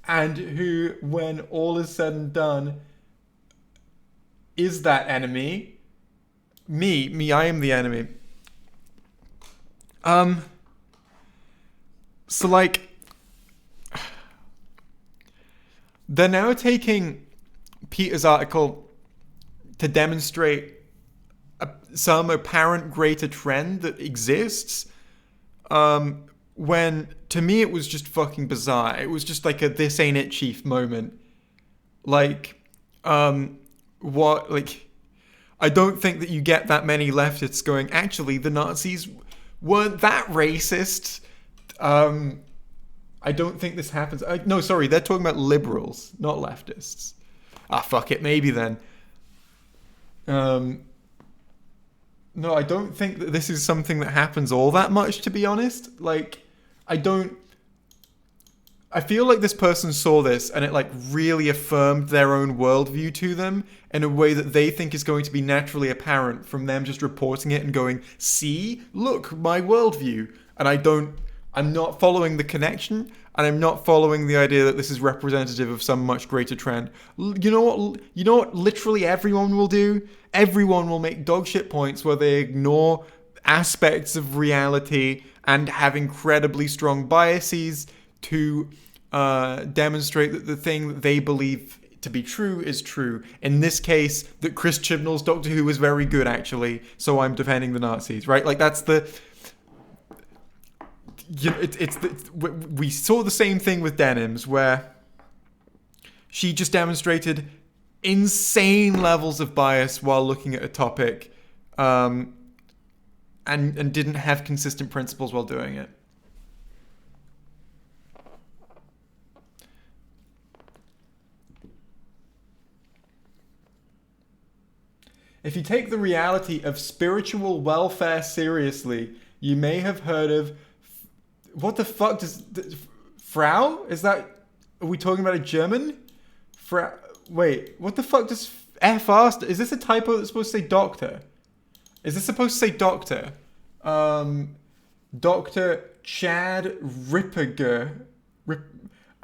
And who, when all is said and done, is that enemy? Me, I am the enemy. So like, they're now taking Peter's article to demonstrate some apparent greater trend that exists, when to me it was just fucking bizarre. It was just like a "this ain't it, chief" moment. Like, what, like, I don't think that you get that many leftists going, actually, the Nazis weren't that racist. I don't think this happens. No, sorry, they're talking about liberals, not leftists. Ah, fuck it, maybe then. No, I don't think that this is something that happens all that much, to be honest. Like, I feel like this person saw this and it like really affirmed their own worldview to them in a way that they think is going to be naturally apparent from them just reporting it and going, see, look, my worldview. And I'm not following the connection, and I'm not following the idea that this is representative of some much greater trend. You know what literally everyone will do? Everyone will make dogshit points where they ignore aspects of reality and have incredibly strong biases to demonstrate that the thing that they believe to be true is true. In this case, that Chris Chibnall's Doctor Who was very good, actually, so I'm defending the Nazis, right? Like, that's the... You know, we saw the same thing with Denims, where she just demonstrated insane levels of bias while looking at a topic, and didn't have consistent principles while doing it. If you take the reality of spiritual welfare seriously, you may have heard of... What the fuck does... Frau? Is that... Are we talking about a German? Wait, what the fuck does FR... Is this a typo that's supposed to say doctor? Is this supposed to say doctor? Dr. Chad Ripperger.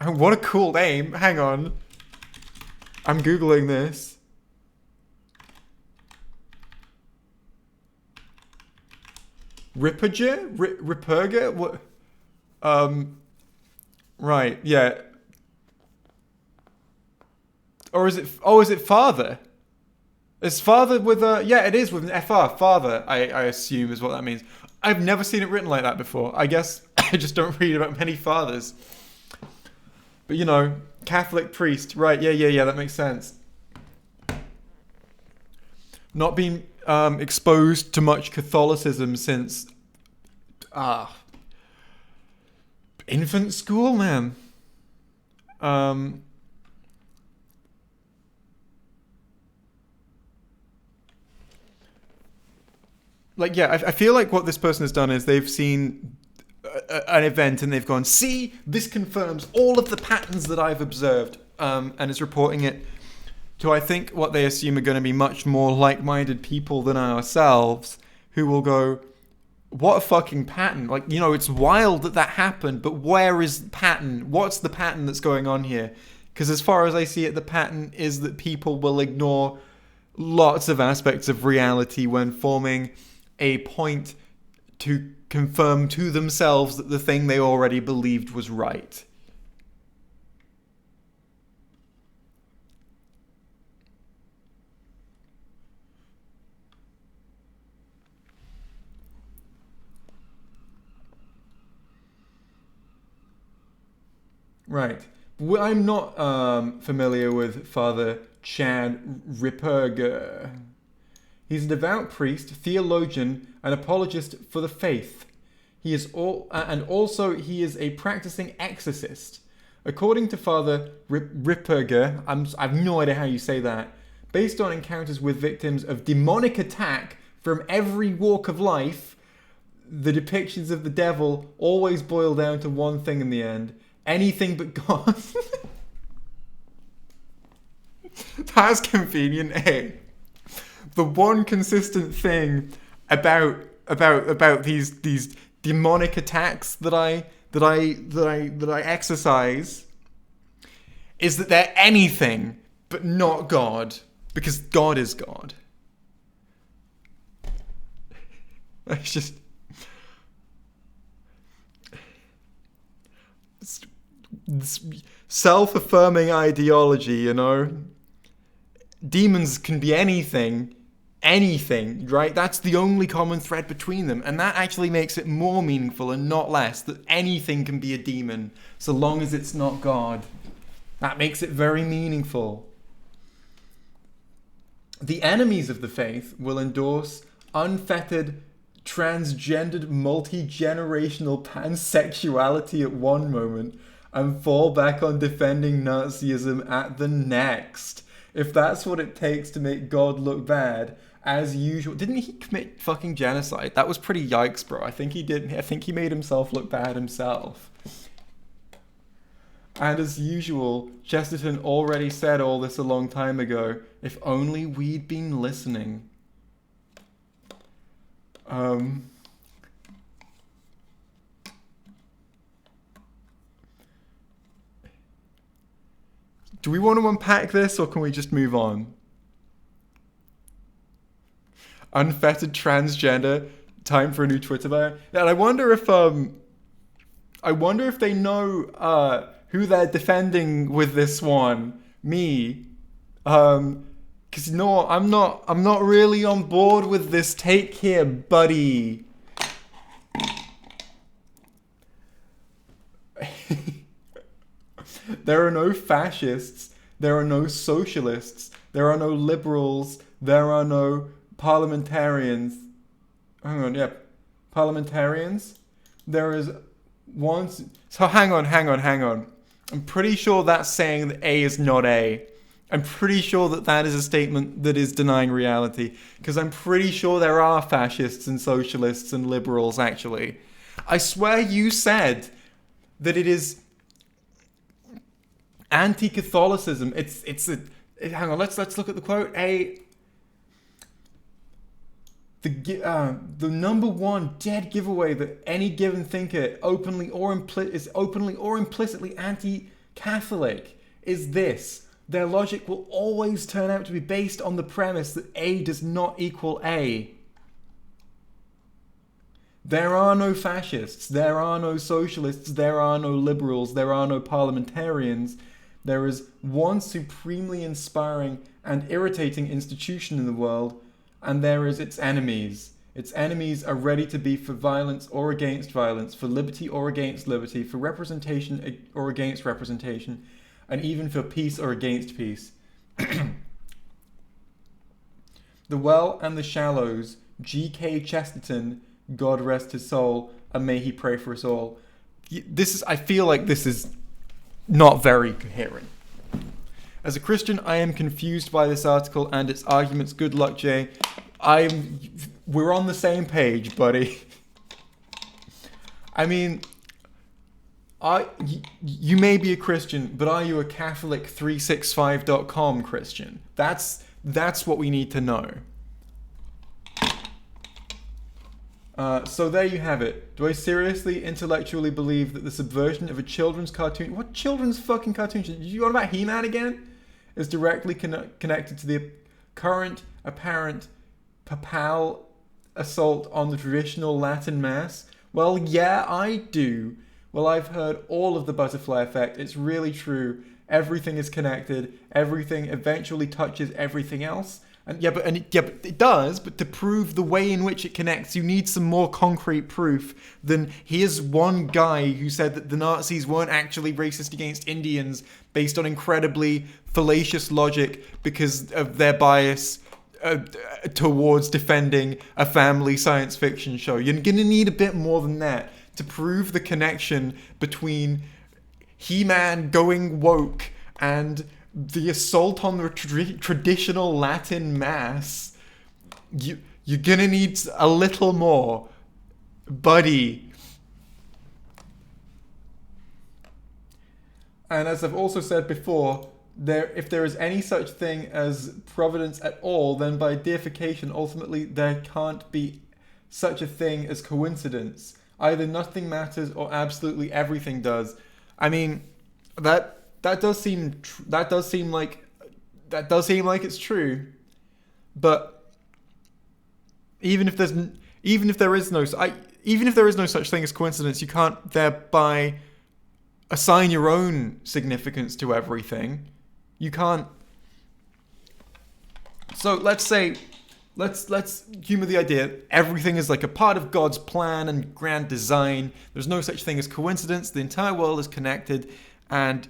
What a cool name. Hang on. I'm Googling this. Ripperger? What? Right, yeah. Or is it... Oh, is it father? Is father with a... Yeah, it is with an FR. Father, I assume is what that means. I've never seen it written like that before. I guess I just don't read about many fathers. But, you know, Catholic priest. Right, yeah, that makes sense. Not been exposed to much Catholicism since... infant school, man. Like, yeah, I feel like what this person has done is they've seen an event and they've gone, see, this confirms all of the patterns that I've observed, and is reporting it to, I think, what they assume are going to be much more like-minded people than ourselves, who will go, what a fucking pattern. Like, you know, it's wild that happened, but where is the pattern? What's the pattern that's going on here? Because as far as I see it, the pattern is that people will ignore lots of aspects of reality when forming a point to confirm to themselves that the thing they already believed was right. Right. I'm not familiar with Father Chad Ripperger. He's a devout priest, theologian, and apologist for the faith. He is he is a practicing exorcist. According to Father Ripperger, I have no idea how you say that, based on encounters with victims of demonic attack from every walk of life, the depictions of the devil always boil down to one thing in the end: anything but God. That's convenient, eh? The one consistent thing about these demonic attacks that I exercise is that they're anything but not God, because God is God. It's just this self-affirming ideology, you know. Demons can be anything, right? That's the only common thread between them, and that actually makes it more meaningful and not less, that anything can be a demon so long as it's not God. That makes it very meaningful. The enemies of the faith will endorse unfettered, transgendered, multi-generational pansexuality at one moment and fall back on defending Nazism at the next. If that's what it takes to make God look bad, as usual. Didn't he commit fucking genocide? That was pretty yikes, bro. I think he did. I think he made himself look bad himself. And as usual, Chesterton already said all this a long time ago. If only we'd been listening. Do we want to unpack this, or can we just move on? Unfettered transgender, time for a new Twitter bio. And I wonder if they know who they're defending with this one. Me. Cause no, I'm not really on board with this take here, buddy. There are no fascists, there are no socialists, there are no liberals, there are no parliamentarians. Parliamentarians? There is one... So hang on. I'm pretty sure that's saying that A is not A. I'm pretty sure that is a statement that is denying reality, because I'm pretty sure there are fascists and socialists and liberals, actually. I swear you said that it is anti-Catholicism. Hang on, let's look at the quote. The number one dead giveaway that any given thinker is openly or implicitly anti-Catholic is this: their logic will always turn out to be based on the premise that A does not equal A. There are no fascists, there are no socialists, there are no liberals, there are no parliamentarians. There is one supremely inspiring and irritating institution in the world, and there is its enemies. Its enemies are ready to be for violence or against violence, for liberty or against liberty, for representation or against representation, and even for peace or against peace. The Well and the Shallows, G.K. Chesterton, God rest his soul, and may he pray for us all. I feel like this is not very coherent. As a Christian, I am confused by this article and its arguments. Good luck, Jay. We're on the same page, buddy. I mean, you may be a Christian, but are you a Catholic365.com Christian? That's what we need to know. So there you have it. Do I seriously, intellectually believe that the subversion of a children's cartoon... What children's fucking cartoon? Did you go on about He-Man again? Is directly connected to the current, apparent, papal assault on the traditional Latin Mass? Well, yeah, I do. Well, I've heard all of the butterfly effect. It's really true. Everything is connected. Everything eventually touches everything else. But it does. But to prove the way in which it connects, you need some more concrete proof than here's one guy who said that the Nazis weren't actually racist against Indians based on incredibly fallacious logic because of their bias towards defending a family science fiction show. You're gonna need a bit more than that to prove the connection between He-Man going woke and the assault on the traditional Latin mass. You're gonna need a little more, buddy. And as I've also said before, if there is any such thing as providence at all, then by deification, ultimately there can't be such a thing as coincidence. Either nothing matters or absolutely everything does. I mean, that does seem like it's true, but even if there is no such thing as coincidence, you can't thereby assign your own significance to everything. You can't. So let's humor the idea everything is like a part of God's plan and grand design. There's no such thing as coincidence. The entire world is connected, and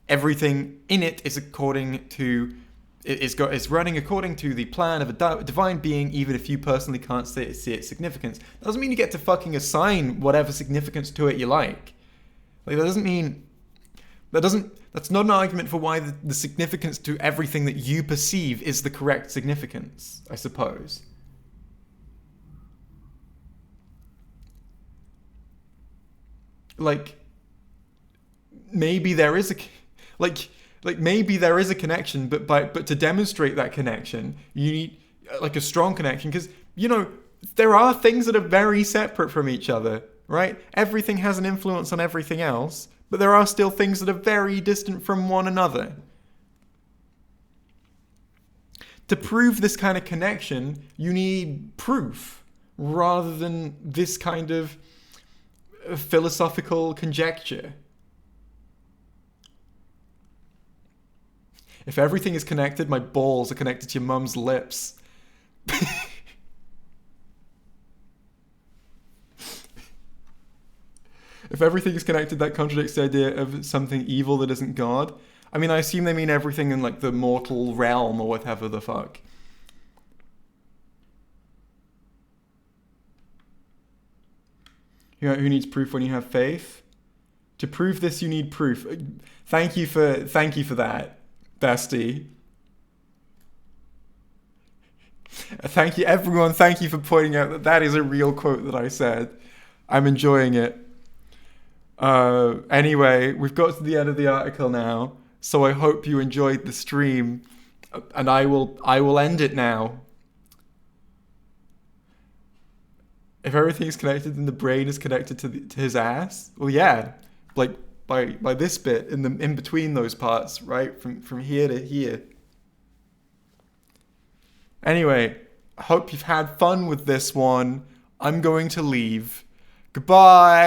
everything in it is running according to the plan of a divine being, even if you personally can't see its significance. That doesn't mean you get to fucking assign whatever significance to it you like. That's not an argument for why the significance to everything that you perceive is the correct significance, I suppose. Like, maybe there is a connection, but to demonstrate that connection, you need like a strong connection, because there are things that are very separate from each other, right? Everything has an influence on everything else, but there are still things that are very distant from one another. To prove this kind of connection, you need proof rather than this kind of philosophical conjecture. If everything is connected, my balls are connected to your mum's lips. If everything is connected, that contradicts the idea of something evil that isn't God. I mean, I assume they mean everything in like the mortal realm or whatever the fuck. Who needs proof when you have faith? To prove this, you need proof. Thank you for that, bestie. Thank you, everyone. Thank you for pointing out that is a real quote that I said. I'm enjoying it. Anyway, we've got to the end of the article now, so I hope you enjoyed the stream, and I will end it now. If everything's connected, then the brain is connected to his ass. Well, yeah, like by this bit in between those parts, right, from here to here. Anyway, I hope you've had fun with this one. I'm going to leave. Goodbye.